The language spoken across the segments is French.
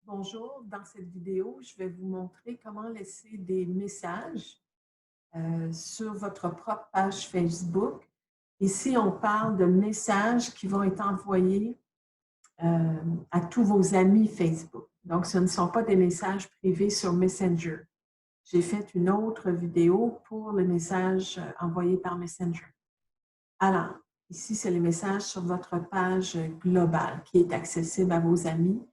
Bonjour, dans cette vidéo, je vais vous montrer comment laisser des messages sur votre propre page Facebook. Ici, on parle de messages qui vont être envoyés à tous vos amis Facebook. Donc, ce ne sont pas des messages privés sur Messenger. J'ai fait une autre vidéo pour les messages envoyés par Messenger. Alors, ici, c'est les messages sur votre page globale qui est accessible à vos amis.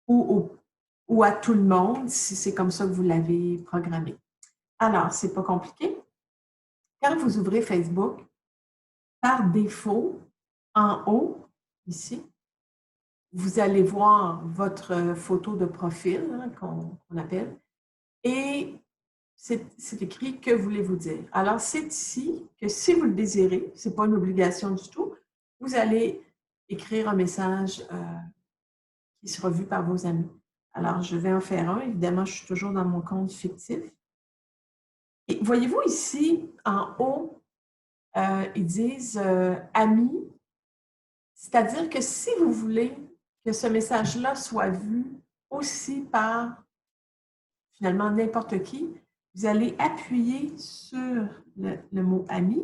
Ou à tout le monde, si c'est comme ça que vous l'avez programmé. Alors, ce n'est pas compliqué. Quand vous ouvrez Facebook, par défaut, en haut, ici, vous allez voir votre photo de profil, hein, qu'on appelle, et c'est écrit « Que voulez-vous dire? » Alors, c'est ici que si vous le désirez, ce n'est pas une obligation du tout, vous allez écrire un message qui sera vu par vos amis. Alors, je vais en faire un. Évidemment, je suis toujours dans mon compte fictif. Et voyez-vous ici, en haut, ils disent amis, c'est-à-dire que si vous voulez que ce message-là soit vu aussi par, finalement, n'importe qui, vous allez appuyer sur le mot ami.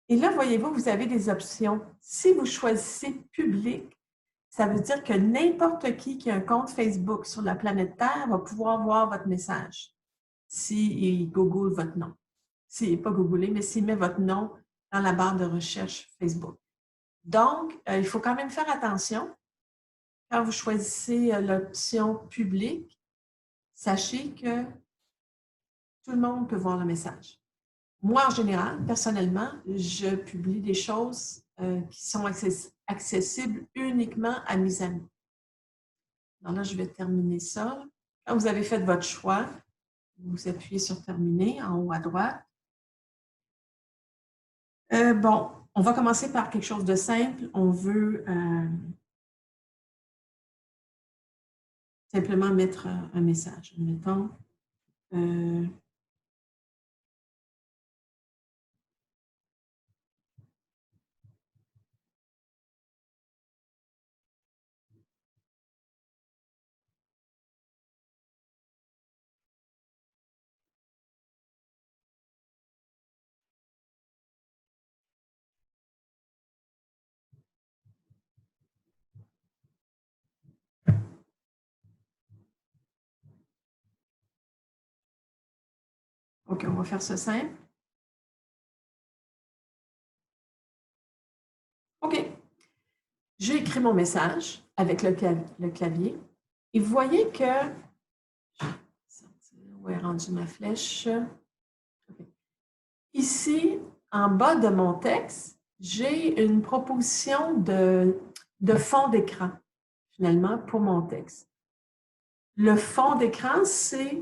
Et là, voyez-vous, vous avez des options. Si vous choisissez public, ça veut dire que n'importe qui a un compte Facebook sur la planète Terre va pouvoir voir votre message s'il google votre nom. S'il n'est pas googlé, mais s'il met votre nom dans la barre de recherche Facebook. Donc, il faut quand même faire attention. Quand vous choisissez l'option publique, sachez que tout le monde peut voir le message. Moi, en général, personnellement, je publie des choses qui sont accessibles uniquement à mes amis. Alors là, je vais terminer ça. Quand vous avez fait votre choix, vous appuyez sur « Terminer » en haut à droite. Bon, on va commencer par quelque chose de simple. On veut simplement mettre un message. Mettons, OK, on va faire ça simple. OK. J'ai écrit mon message avec le clavier. Et vous voyez que... Où est rendue ma flèche? Okay. Ici, en bas de mon texte, j'ai une proposition de fond d'écran, finalement, pour mon texte. Le fond d'écran, c'est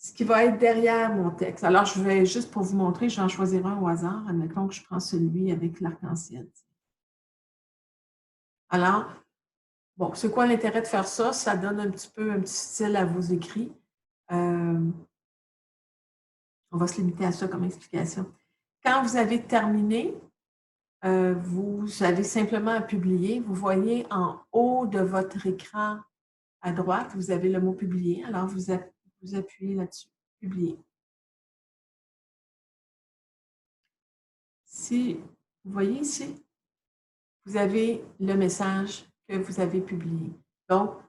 ce qui va être derrière mon texte. Alors, je vais, juste pour vous montrer, je vais en choisir un au hasard. Admettons que je prends celui avec l'arc-en-ciel. Alors, bon, c'est quoi l'intérêt de faire ça? Ça donne un petit style à vos écrits. On va se limiter à ça comme explication. Quand vous avez terminé, vous avez simplement à publier. Vous voyez en haut de votre écran à droite, vous avez le mot « Publier ». Alors, vous appuyez là-dessus, « Publier ». Si vous voyez ici, vous avez le message que vous avez publié. Donc,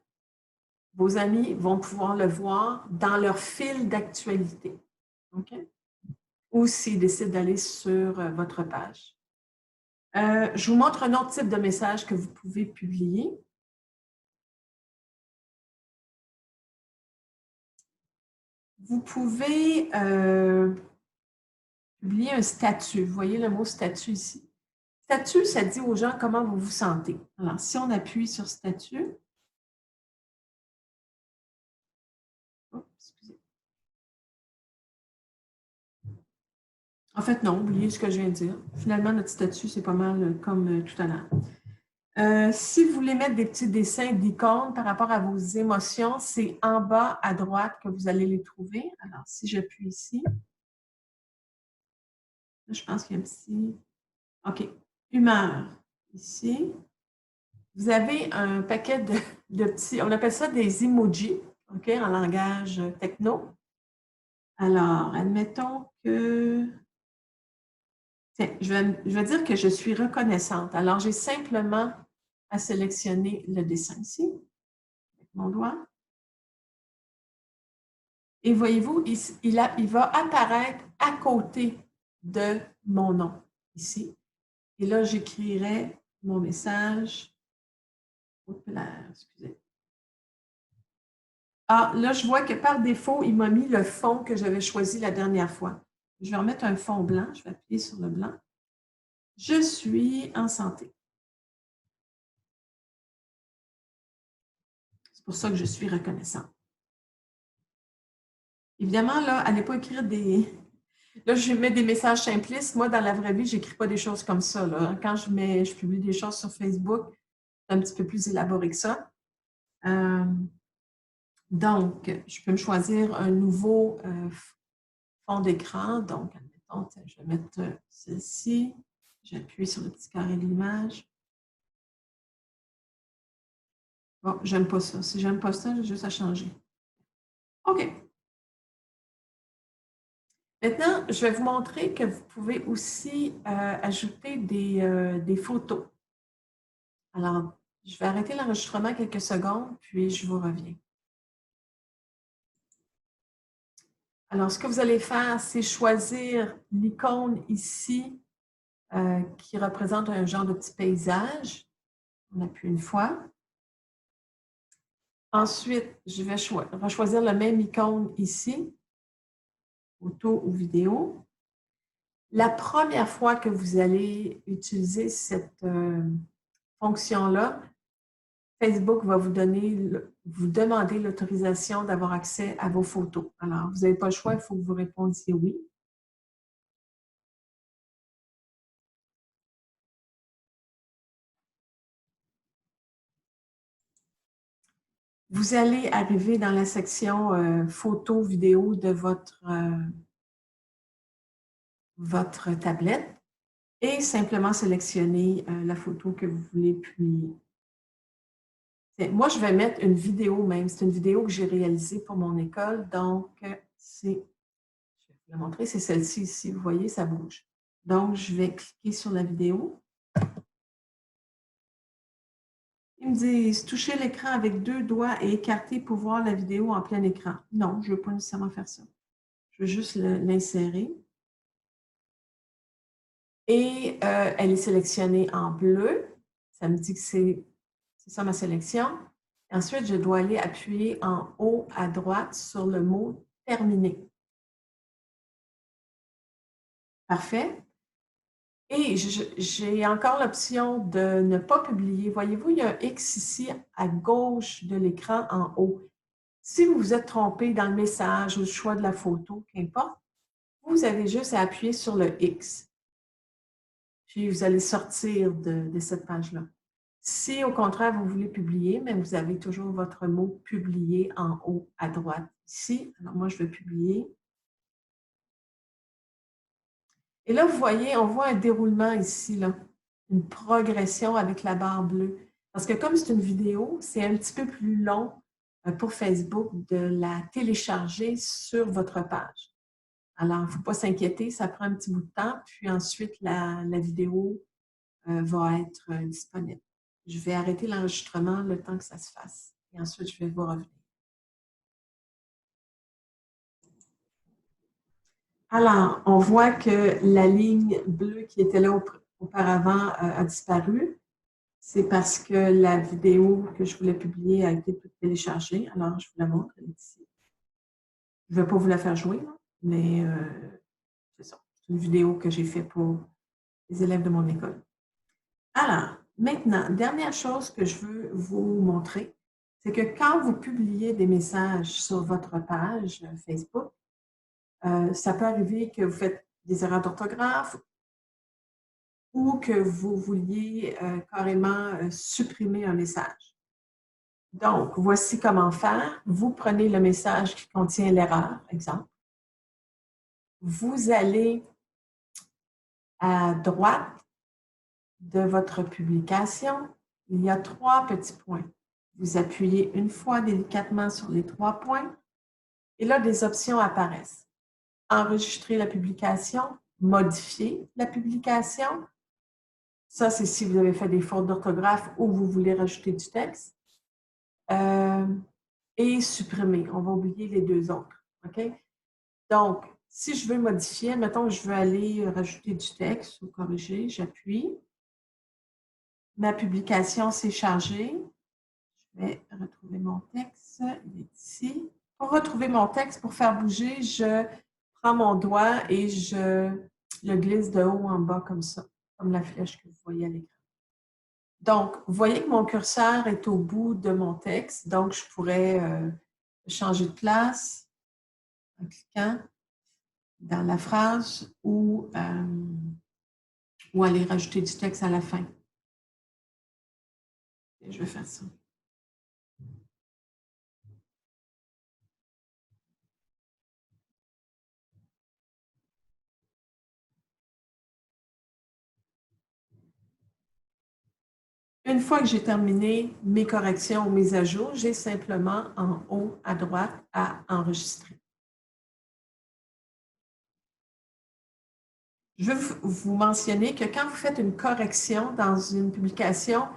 vos amis vont pouvoir le voir dans leur fil d'actualité. OK? Ou s'ils décident d'aller sur votre page. Je vous montre un autre type de message que vous pouvez publier. Vous pouvez publier un statut. Vous voyez le mot « statut » ici. Statut, ça dit aux gens comment vous vous sentez. Alors, si on appuie sur « statut », excusez. En fait, non, oubliez ce que je viens de dire. Finalement, notre statut, c'est pas mal comme tout à l'heure. Si vous voulez mettre des petits dessins d'icônes par rapport à vos émotions, c'est en bas à droite que vous allez les trouver. Alors, si j'appuie ici, là, je pense qu'il y a un petit... OK. Humeur, ici. vous avez un paquet de petits, on appelle ça des emojis, OK, en langage techno. Alors, admettons que, tiens, je vais dire que je suis reconnaissante. Alors, j'ai simplement à sélectionner le dessin ici, avec mon doigt. Et voyez-vous, il va apparaître à côté de mon nom, ici. Et là, j'écrirai mon message. Oups là, excusez. Ah, là, je vois que par défaut, il m'a mis le fond que j'avais choisi la dernière fois. Je vais remettre un fond blanc. Je vais appuyer sur le blanc. Je suis en santé. C'est pour ça que je suis reconnaissante. Évidemment, là, allez pas écrire des... Là, je mets des messages simplistes. Moi, dans la vraie vie, je n'écris pas des choses comme ça. Là. Quand je publie des choses sur Facebook, c'est un petit peu plus élaboré que ça. Donc, je peux me choisir un nouveau fond d'écran. Donc, admettons, je vais mettre celle-ci. J'appuie sur le petit carré de l'image. Bon, j'aime pas ça. Si j'aime pas ça, j'ai juste à changer. OK. Maintenant, je vais vous montrer que vous pouvez aussi ajouter des photos. Alors, je vais arrêter l'enregistrement quelques secondes, puis je vous reviens. Alors, ce que vous allez faire, c'est choisir l'icône ici qui représente un genre de petit paysage. On appuie une fois. Ensuite, je vais choisir la même icône ici, photo ou vidéo. La première fois que vous allez utiliser cette fonction-là, Facebook va vous demander l'autorisation d'avoir accès à vos photos. Alors, vous n'avez pas le choix, il faut que vous répondiez oui. Vous allez arriver dans la section photo, vidéo de votre tablette et simplement sélectionner la photo que vous voulez publier. Moi, je vais mettre une vidéo même. C'est une vidéo que j'ai réalisée pour mon école. Donc, je vais vous la montrer, c'est celle-ci ici. Vous voyez, ça bouge. Donc, je vais cliquer sur la vidéo. Ils me disent « Toucher l'écran avec 2 doigts et écarter pour voir la vidéo en plein écran ». Non, je ne veux pas nécessairement faire ça. Je veux juste l'insérer. Et elle est sélectionnée en bleu. Ça me dit que c'est ça ma sélection. Ensuite, je dois aller appuyer en haut à droite sur le mot « Terminer ». Parfait. Et j'ai encore l'option de ne pas publier. Voyez-vous, il y a un X ici à gauche de l'écran en haut. Si vous vous êtes trompé dans le message ou le choix de la photo, qu'importe, vous avez juste à appuyer sur le X. Puis vous allez sortir de cette page-là. Si au contraire, vous voulez publier, mais vous avez toujours votre mot « Publier » en haut à droite ici. Alors moi, je vais publier. Et là, vous voyez, on voit un déroulement ici, là, une progression avec la barre bleue. Parce que comme c'est une vidéo, c'est un petit peu plus long pour Facebook de la télécharger sur votre page. Alors, il ne faut pas s'inquiéter, ça prend un petit bout de temps, puis ensuite, la vidéo va être disponible. Je vais arrêter l'enregistrement le temps que ça se fasse. Et ensuite, je vais vous revenir. Alors, on voit que la ligne bleue qui était là auparavant a disparu. C'est parce que la vidéo que je voulais publier a été téléchargée. Alors, je vous la montre ici. Je ne vais pas vous la faire jouer, mais c'est ça. C'est une vidéo que j'ai faite pour les élèves de mon école. Alors, maintenant, dernière chose que je veux vous montrer, c'est que quand vous publiez des messages sur votre page Facebook, ça peut arriver que vous faites des erreurs d'orthographe ou que vous vouliez carrément supprimer un message. Donc, voici comment faire. Vous prenez le message qui contient l'erreur, exemple. Vous allez à droite de votre publication il y a 3 petits points. Vous appuyez une fois délicatement sur les 3 points et là, des options apparaissent. Enregistrer la publication, modifier la publication. Ça, c'est si vous avez fait des fautes d'orthographe ou vous voulez rajouter du texte. Et supprimer. On va oublier les 2 autres. OK? Donc, si je veux modifier, mettons que je veux aller rajouter du texte ou corriger, j'appuie. Ma publication s'est chargée. Je vais retrouver mon texte. Il est ici. Pour retrouver mon texte, pour faire bouger, je prends mon doigt et je le glisse de haut en bas comme ça, comme la flèche que vous voyez à l'écran. Donc, vous voyez que mon curseur est au bout de mon texte, donc je pourrais changer de place en cliquant dans la phrase ou aller rajouter du texte à la fin. Et je vais faire ça. Une fois que j'ai terminé mes corrections ou mes ajouts, j'ai simplement en haut à droite à enregistrer. Je veux vous mentionner que quand vous faites une correction dans une publication,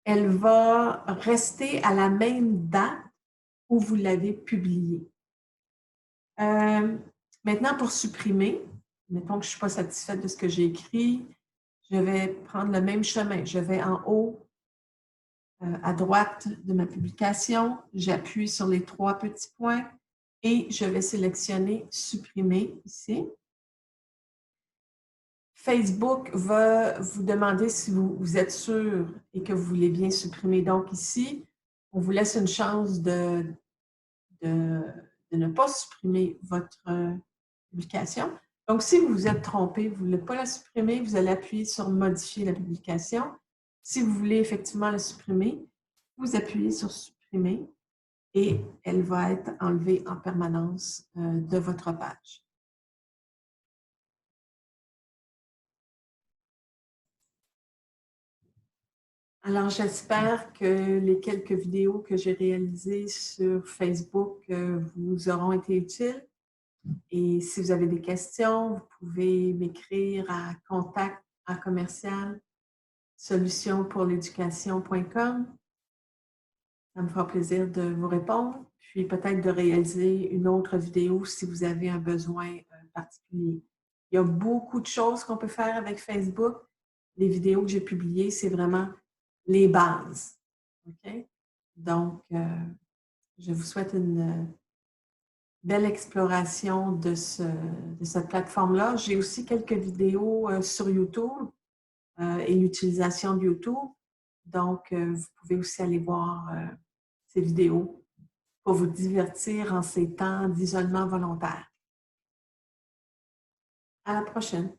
elle va rester à la même date où vous l'avez publiée. Maintenant, pour supprimer, mettons que je ne suis pas satisfaite de ce que j'ai écrit, je vais prendre le même chemin. Je vais en haut à droite de ma publication, j'appuie sur les 3 petits points et je vais sélectionner « Supprimer » ici. Facebook va vous demander si vous êtes sûr et que vous voulez bien supprimer. Donc ici, on vous laisse une chance de ne pas supprimer votre publication. Donc, si vous vous êtes trompé, vous ne voulez pas la supprimer, vous allez appuyer sur « Modifier la publication ». Si vous voulez effectivement la supprimer, vous appuyez sur « Supprimer » et elle va être enlevée en permanence de votre page. Alors, j'espère que les quelques vidéos que j'ai réalisées sur Facebook vous auront été utiles. Et si vous avez des questions, vous pouvez m'écrire à contact@solutionpourleducation.com. Ça me fera plaisir de vous répondre, puis peut-être de réaliser une autre vidéo si vous avez un besoin particulier. Il y a beaucoup de choses qu'on peut faire avec Facebook. Les vidéos que j'ai publiées, c'est vraiment les bases. OK? Donc, je vous souhaite une belle exploration de cette plateforme-là. J'ai aussi quelques vidéos sur YouTube et l'utilisation de YouTube. Donc, vous pouvez aussi aller voir ces vidéos pour vous divertir en ces temps d'isolement volontaire. À la prochaine.